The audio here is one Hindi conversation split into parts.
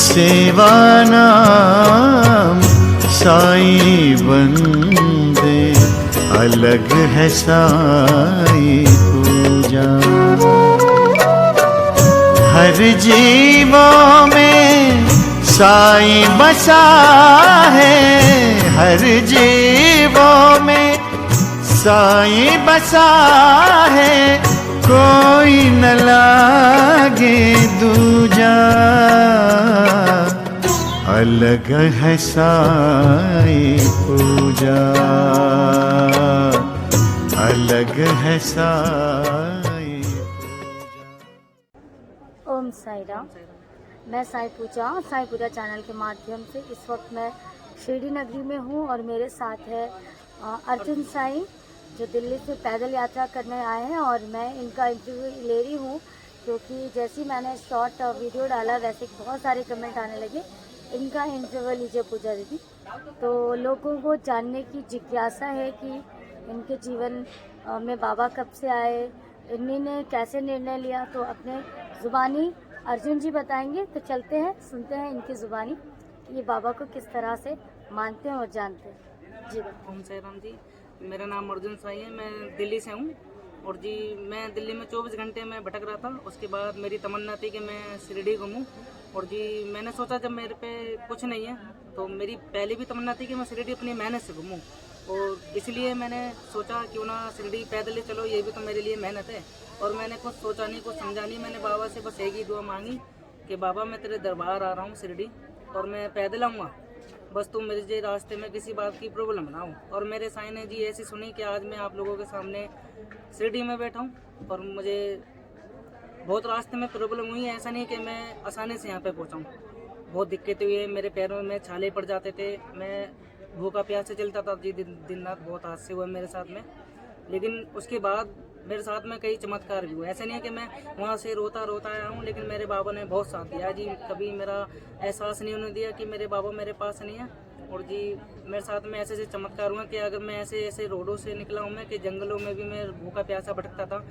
सेवा नाम साईं वंदे, अलग है साईं पूजा। हर जीवों में साईं बसा है, हर जीवों में साईं बसा है, कोई न लागे दूजा। अलग है साईं पूजा, अलग है साईं पूजा। ओम साई राम। मैं साई पूजा चैनल के माध्यम से इस वक्त मैं शिरडी नगरी में हूँ और मेरे साथ है अर्जुन साई, जो दिल्ली से पैदल यात्रा करने आए हैं और मैं इनका इंटरव्यू ले रही हूँ, क्योंकि जैसे मैंने शॉर्ट वीडियो डाला वैसे बहुत सारे कमेंट आने लगे, इनका इंटरव्यू लीजिए पूजा दीदी। तो लोगों को जानने की जिज्ञासा है कि इनके जीवन में बाबा कब से आए, इन्होंने कैसे निर्णय लिया, तो अपने ज़ुबानी अर्जुन जी बताएंगे। तो चलते हैं, सुनते हैं इनकी ज़ुबानी ये बाबा को किस तरह से मानते हैं और जानते हैं जी। ओम साई राम जी। मेरा नाम अर्जुन साई है, मैं दिल्ली से हूँ और जी मैं दिल्ली में 24 घंटे में भटक रहा था। उसके बाद मेरी तमन्ना थी कि मैं शिरडी घूमूँ और जी मैंने सोचा जब मेरे पे कुछ नहीं है तो मेरी पहले भी तमन्ना थी कि मैं शिरडी अपनी मेहनत से घूमूँ, और इसलिए मैंने सोचा क्यों ना शिरडी पैदल ही चलो, ये भी तो मेरे लिए मेहनत है। और मैंने कुछ सोचा नहीं, कुछ समझा नहीं, मैंने बाबा से बस एक ही दुआ मांगी कि बाबा मैं तेरे दरबार आ रहा हूँ शिरडी और मैं पैदल आऊँगा, बस तुम मेरे रास्ते में किसी बात की प्रॉब्लम ना हो। और मेरे साईं ने जी ऐसी सुनी कि आज मैं आप लोगों के सामने शिरडी में बैठा हूँ और मुझे बहुत रास्ते में प्रॉब्लम हुई है। ऐसा नहीं कि मैं आसानी से यहाँ पे पहुँचाऊँ, बहुत दिक्कतें हुई है, मेरे पैरों में छाले पड़ जाते थे, मैं भूखा प्यासे चलता था जी, दिन रात बहुत हादसे हुए मेरे साथ में। लेकिन उसके बाद मेरे साथ में कई चमत्कार भी हुए। ऐसा नहीं है कि मैं वहाँ से रोता रोता आया हूँ, लेकिन मेरे बाबा ने बहुत साथ दिया जी। कभी मेरा एहसास नहीं होने दिया कि मेरे बाबा मेरे पास नहीं है। और जी मेरे साथ में ऐसे ऐसे चमत्कार हुए कि अगर मैं ऐसे ऐसे रोडों से निकला हूँ मैं कि जंगलों में भी मैं भूखा प्यासा भटकता था,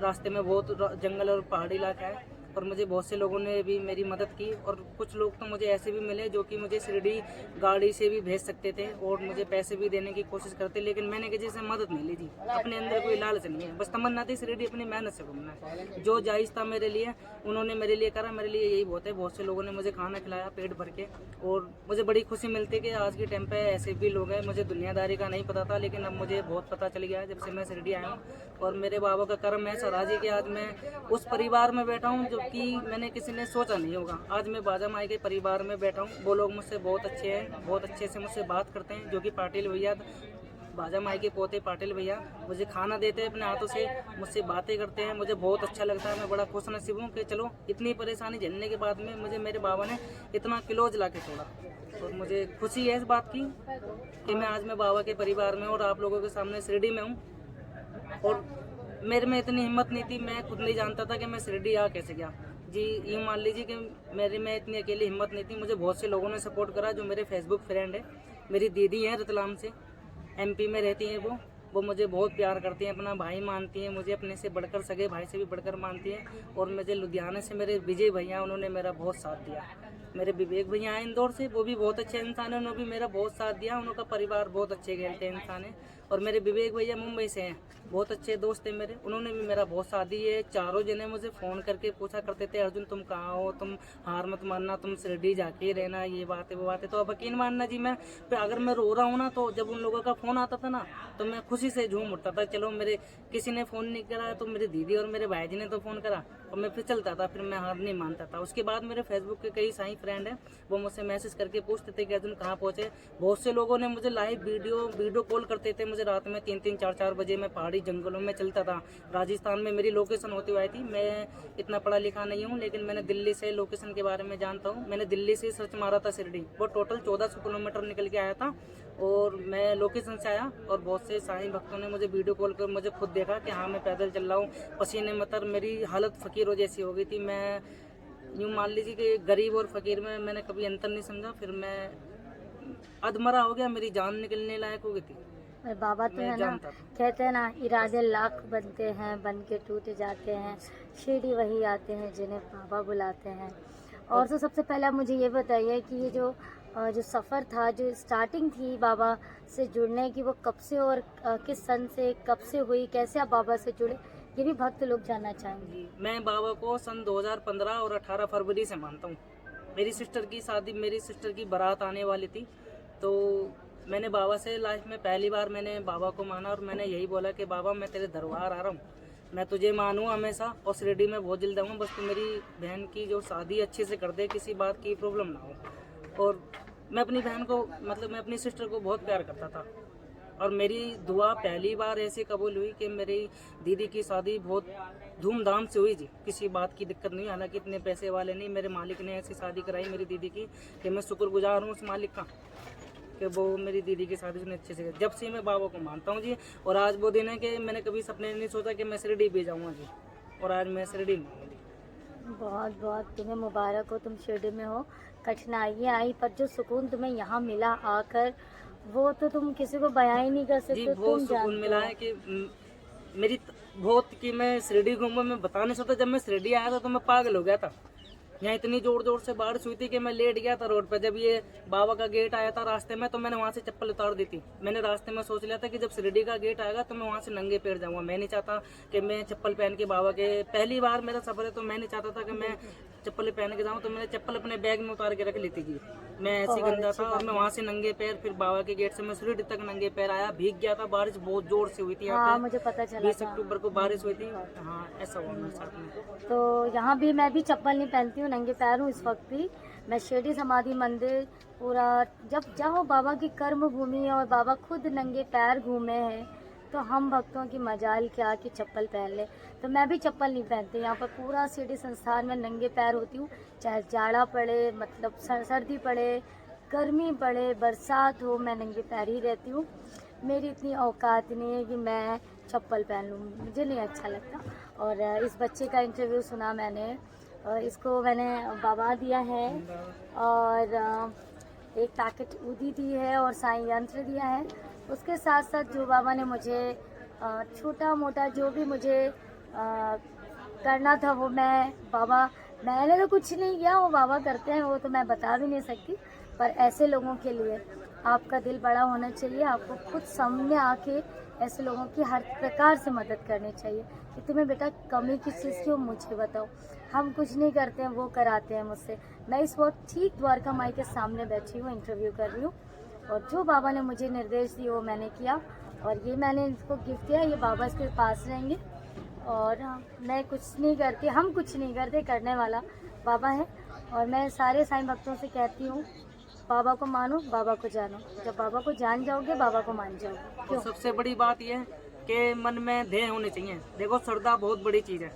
रास्ते में बहुत जंगल और पहाड़ी इलाका है, और मुझे बहुत से लोगों ने भी मेरी मदद की। और कुछ लोग तो मुझे ऐसे भी मिले जो कि मुझे शिरडी गाड़ी से भी भेज सकते थे और मुझे पैसे भी देने की कोशिश करते, लेकिन मैंने किसी से मदद नहीं ली जी। अपने अंदर कोई लालच नहीं है, बस तमन्ना थी शिरडी अपनी मेहनत से घूमना है। जो जायज़ था मेरे लिए उन्होंने मेरे लिए करा, मेरे लिए यही बहुत है। बहुत से लोगों ने मुझे खाना खिलाया पेट भर के, और मुझे बड़ी खुशी मिलती है कि आज के टाइम पे ऐसे भी लोग हैं। मुझे दुनियादारी का नहीं पता था, लेकिन अब मुझे बहुत पता चल गया है जब से मैं शिरडी आया हूँ। और मेरे बाबा का कर्म है सराजी कि आज मैं उस परिवार में बैठा हूँ जो कि मैंने किसी ने सोचा नहीं होगा। आज मैं बाजा माई के परिवार में बैठा हूँ। वो लोग मुझसे बहुत अच्छे हैं, बहुत अच्छे से मुझसे बात करते हैं, जो कि पाटिल भैया, बाजा माई के पोते पाटिल भैया मुझे खाना देते हैं अपने हाथों से, मुझसे बातें करते हैं, मुझे बहुत अच्छा लगता है। मैं बड़ा खुश नसीब हूँ कि चलो इतनी परेशानी झेलने के बाद में मुझे मेरे बाबा ने इतना क्लोज ला के छोड़ा। और मुझे खुशी है इस बात की कि मैं आज मैं बाबा के परिवार में और आप लोगों के सामने शिरडी में हूँ। और मेरे में इतनी हिम्मत नहीं थी, मैं खुद नहीं जानता था कि मैं शिरडी आ कैसे गया जी। यूँ मान लीजिए कि मेरे में इतनी अकेली हिम्मत नहीं थी, मुझे बहुत से लोगों ने सपोर्ट करा। जो मेरे फेसबुक फ्रेंड है, मेरी दीदी हैं रतलाम से, MP में रहती हैं, वो मुझे बहुत प्यार करती हैं, अपना भाई मानती हैं, मुझे अपने से बढ़कर, सगे भाई से भी बढ़कर मानती हैं। और मुझे लुधियाना से मेरे विजय भैया, उन्होंने मेरा बहुत साथ दिया। मेरे विवेक भैया हैं इंदौर से, वो भी बहुत अच्छे इंसान हैं, उन्होंने भी मेरा बहुत साथ दिया। उनका परिवार बहुत अच्छे खेलते इंसान है। और मेरे विवेक भैया मुंबई से हैं, बहुत अच्छे दोस्त हैं मेरे, उन्होंने भी मेरा बहुत साथ दिया। चारों जने मुझे फ़ोन करके पूछा करते थे, अर्जुन तुम कहाँ हो, तुम हार मत मानना, तुम शिरडी जाके ही रहना, ये बात है वो बात है। तो अब यकीन मानना जी, मैं अगर मैं रो रहा हूँ ना, तो जब उन लोगों का फ़ोन आता था ना, तो मैं खुशी से झूम उठता था। चलो मेरे किसी ने फ़ोन नहीं करा तो मेरी दीदी और मेरे भाई जी ने तो फ़ोन करा, और मैं फिर चलता था, फिर मैं हार नहीं मानता था। उसके बाद मेरे फेसबुक के कई साई फ्रेंड हैं, वो मुझसे मैसेज करके पूछते थे कि अर्जुन कहाँ पहुँचे। बहुत से लोगों ने मुझे लाइव वीडियो कॉल करते थे। मुझे रात में 3-3, 4-4 बजे मैं पहाड़ी जंगलों में चलता था। राजस्थान में मेरी लोकेशन होती हुई थी। मैं इतना पढ़ा लिखा नहीं हूँ, लेकिन मैंने दिल्ली से लोकेशन के बारे में जानता हूँ। मैंने दिल्ली से सर्च मारा था शिरडी, वो टोटल 1400 किलोमीटर निकल के आया था, और मैं लोकेशन से आया। और बहुत से साईं भक्तों ने मुझे वीडियो कॉल कर मुझे खुद देखा कि हाँ मैं पैदल चल रहा हूँ, पसीने में तर मेरी हालत फ़कीरों जैसी हो गई थी। मैं यूँ मान लीजिए कि गरीब और फ़कीर में मैंने कभी अंतर नहीं समझा। फिर मैं अधमरा हो गया, मेरी जान निकलने लायक हो गई थी। और बाबा तो है ना, कहते हैं ना, इरादे लाख बनते हैं, बन के टूट जाते हैं, शिरडी वही आते हैं जिन्हें बाबा बुलाते हैं। और तो सबसे पहले आप मुझे ये बताइए कि ये जो सफ़र था, जो स्टार्टिंग थी बाबा से जुड़ने की, वो कब से और किस सन से कब से हुई, कैसे आप बाबा से जुड़े, ये भी भक्त लोग जानना चाहेंगे। जी, मैं बाबा को सन 2015 और 18 फरवरी से मानता हूँ। मेरी सिस्टर की शादी, मेरी सिस्टर की बारात आने वाली थी, तो मैंने बाबा से लाइफ में पहली बार मैंने बाबा को माना और मैंने यही बोला कि बाबा मैं तेरे दरबार आ रहा हूँ, मैं तुझे मानूँ हमेशा और शिरडी में बहुत जल्द आऊँ, बस तू मेरी बहन की जो शादी अच्छे से कर दे, किसी बात की प्रॉब्लम ना हो। और मैं अपनी बहन को, मतलब मैं अपनी सिस्टर को बहुत प्यार करता था और मेरी दुआ पहली बार ऐसे कबूल हुई कि मेरी दीदी की शादी बहुत धूमधाम से हुई जी, किसी बात की दिक्कत नहीं। हालांकि इतने पैसे वाले नहीं, मेरे मालिक ने ऐसी शादी कराई मेरी दीदी की कि मैं शुक्रगुजार हूँ उस मालिक का कि वो मेरी दीदी की शादी उसने अच्छे से की। जब से मैं बाबा को मानता हूँ जी, और आज वो दिन है कि मैंने कभी सपने नहीं सोचा कि मैं शिरडी भी जाऊँगा जी, और आज मैं शिरडी में हूँ जी। बहुत बहुत तुम्हें मुबारक हो, तुम शिरडी में हो। कठिनाइयाँ आई पर जो सुकून तुम्हें यहाँ मिला आकर, वो तो तुम किसी को बयां ही नहीं कर जी सकते। बहुत तुम सुकून जानते मिला हो। है कि मेरी बहुत कि मैं शिरडी घूमूंगा, मैं बता नहीं सकता। जब मैं शिरडी आया था तो मैं पागल हो गया था। यहाँ इतनी जोर जोर से बारिश हुई थी कि मैं लेट गया था रोड पे। जब ये बाबा का गेट आया था रास्ते में, तो मैंने वहाँ से चप्पल उतार दी थी। मैंने रास्ते में सोच लिया था कि जब शिरडी का गेट आएगा तो मैं वहाँ से नंगे पैर जाऊँगा। मैं नहीं चाहता कि मैं चप्पल पहन के बाबा के, पहली बार मेरा सफर है तो मैं नहीं चाहता था कि मैं चप्पल पहन के जाऊँ। तो मैंने चप्पल अपने बैग में उतार के रख ली थी जी। मैं ऐसे बहुत गंदा अच्छी था और मैं वहाँ से नंगे पैर फिर बाबा के गेट से मैं शिरडी तक नंगे पैर आया। भीग गया था, बारिश बहुत जोर से हुई थी हाँ, यहाँ पे। मुझे पता चला 20 था। अक्टूबर को बारिश हुई थी। हाँ, ऐसा हुआ मेरे साथ में। तो यहाँ भी मैं भी चप्पल नहीं पहनती हूँ, नंगे पैर हूँ इस वक्त भी। मैं शिरडी समाधि मंदिर पूरा, जब जाओ बाबा की कर्म भूमि और बाबा खुद नंगे पैर घूमे हैं, तो हम भक्तों की मजाल क्या कि चप्पल पहन ले। तो मैं भी चप्पल नहीं पहनती। यहाँ पर पूरा शिरडी संस्थान में नंगे पैर होती हूँ, चाहे जाड़ा पड़े, मतलब सर्दी पड़े, गर्मी पड़े, बरसात हो, मैं नंगे पैर ही रहती हूँ। मेरी इतनी औकात नहीं है कि मैं चप्पल पहन लूँ, मुझे नहीं अच्छा लगता। और इस बच्चे का इंटरव्यू सुना मैंने, और इसको मैंने बाबा दिया है और एक पैकेट ऊदी दी है और साईं यंत्र दिया है। उसके साथ साथ जो बाबा ने मुझे छोटा मोटा जो भी मुझे करना था वो मैंने तो कुछ नहीं किया, वो बाबा करते हैं, वो तो मैं बता भी नहीं सकती। पर ऐसे लोगों के लिए आपका दिल बड़ा होना चाहिए, आपको खुद सामने आके ऐसे लोगों की हर प्रकार से मदद करनी चाहिए कि तुम्हें बेटा कमी किस चीज़ की हो मुझे बताओ। हम कुछ नहीं करते हैं, वो कराते हैं मुझसे। मैं इस वक्त ठीक द्वारका माई के सामने बैठी हूँ, इंटरव्यू कर रही हूँ, और जो बाबा ने मुझे निर्देश दिए वो मैंने किया, और ये मैंने इसको गिफ्ट दिया। ये बाबा इसके पास रहेंगे, और मैं कुछ नहीं करती, हम कुछ नहीं करते, करने वाला बाबा है। और मैं सारे साईं भक्तों से कहती हूँ, बाबा को मानो, बाबा को जानो। जब बाबा को जान जाओगे, बाबा को मान जाओगे। तो सबसे बड़ी बात यह है कि मन में ध्येय होने चाहिए। देखो, श्रद्धा बहुत बड़ी चीज़ है।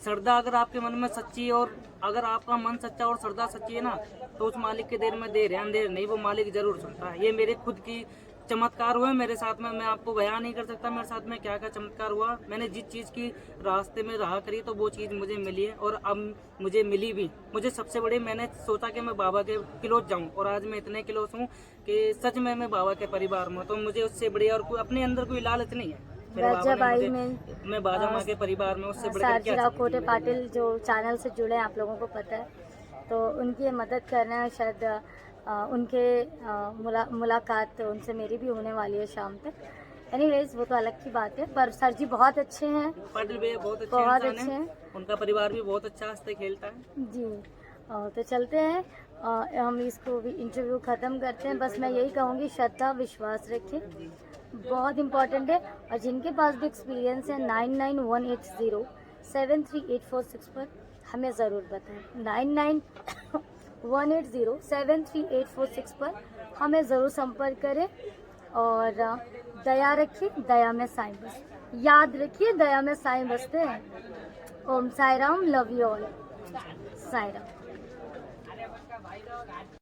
श्रद्धा अगर आपके मन में सच्ची, और अगर आपका मन सच्चा और श्रद्धा सच्ची है ना, तो उस मालिक के देर में देर है, अंधेर नहीं, वो मालिक जरूर सुनता है। ये मेरे खुद की चमत्कार हुए मेरे साथ में, मैं आपको बयान नहीं कर सकता मेरे साथ में क्या क्या चमत्कार हुआ। मैंने जिस चीज़ की रास्ते में राह करी तो वो चीज़ मुझे मिली है, और अब मुझे मिली भी। मुझे सबसे बड़ी, मैंने सोचा कि मैं बाबा के क्लोज जाऊं, और आज मैं इतने क्लोज हूँ कि सच में मैं बाबा के परिवार में। तो मुझे उससे बड़ी और अपने अंदर कोई लालच नहीं है। मेरे बाबा ने मुझे, मैं बाजा माँ के परिवार में, उससे बढ़कर क्या सारजीराव कोटे पाटिल जो चैनल से जुड़े हैं, आप लोगों को पता है, तो उनकी मदद करना है। शायद उनके मुलाकात उनसे मेरी भी होने वाली है शाम तक। एनीवेज, वो तो अलग की बात है। पर सर जी बहुत अच्छे हैं, पाटिल भैया बहुत अच्छे हैं। उनका परिवार भी बहुत अच्छा हंसते खेलता है जी। तो चलते हैं, हम इसको भी इंटरव्यू ख़त्म करते हैं। बस मैं यही कहूँगी, श्रद्धा विश्वास रखें, बहुत इम्पोर्टेंट है। और जिनके पास भी एक्सपीरियंस है, 9918073846 पर हमें ज़रूर बताएं। 9918073846 पर हमें ज़रूर संपर्क करें। और दया रखिए, दया में साईं बसते। याद रखिए, दया में साईं बसते हैं। Om Sai Ram, love you all. Sai Ram.